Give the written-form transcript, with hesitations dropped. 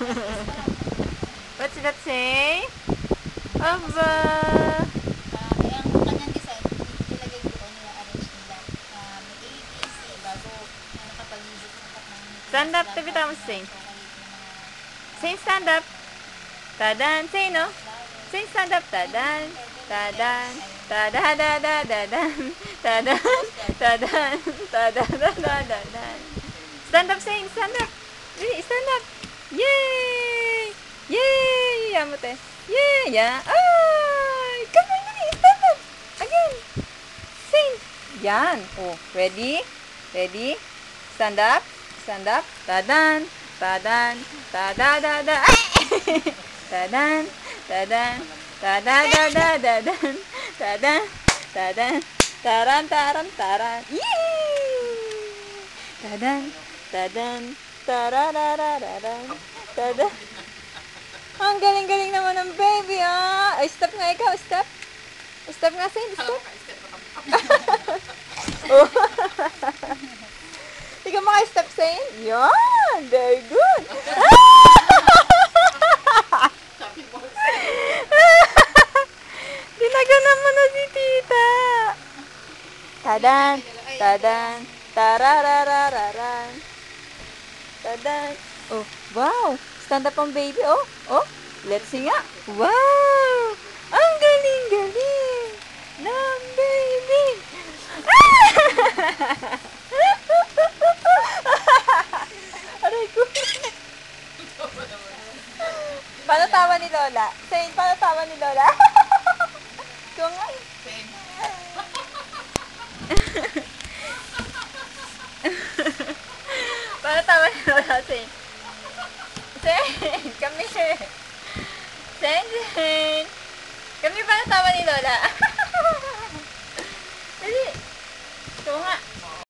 What's that say? Aba. Ang kanyang design, nilagay ko o nila-arrange nila. May A, B, C, bago nakapag-isip ng Stand up, tabi tayo mo sing. Sing, stand up. Tadan, say no? Sing, stand up. Tadan, tadan, tadadadadadan, tadan, tadan, tadadadadadan. Stand up, sing, stand up. Really, stand up. Yay! Yay! Yan mo, te. Yay! Yan. Ay! Come on, dali. Stand up. Again. Sing. Yan. Oh, ready? Ready? Stand up. Stand up. Tadan. Tadan. Tadadada. Ay! Tadan. Tadan. Tadadadadadan. Tadan. Tadan. Taran, taran, taran. Yay! Tadan. Tadan. Tarararararan. Tadan. Ang galing-galing naman ng baby, ah. Ay, step nga ikaw. Step. Step nga, Saint. Step. Oh. Ikaw maka-step, Saint. Yan. Very good. Dinaganan mo na si tita. Tadan. Tadan. Tarararararan. Tadan. Oh, wow. Stand up ang baby, oh. Oh, let's sing nga. Wow! Ang galing-galing ng baby. Aray ko. Paano tawa ni Lola? Saint, paano tawa ni Lola? Ito nga. Paano tawa ni Lola, Saint? Saint, come here. Saint. Kami paano tawa ni Lola?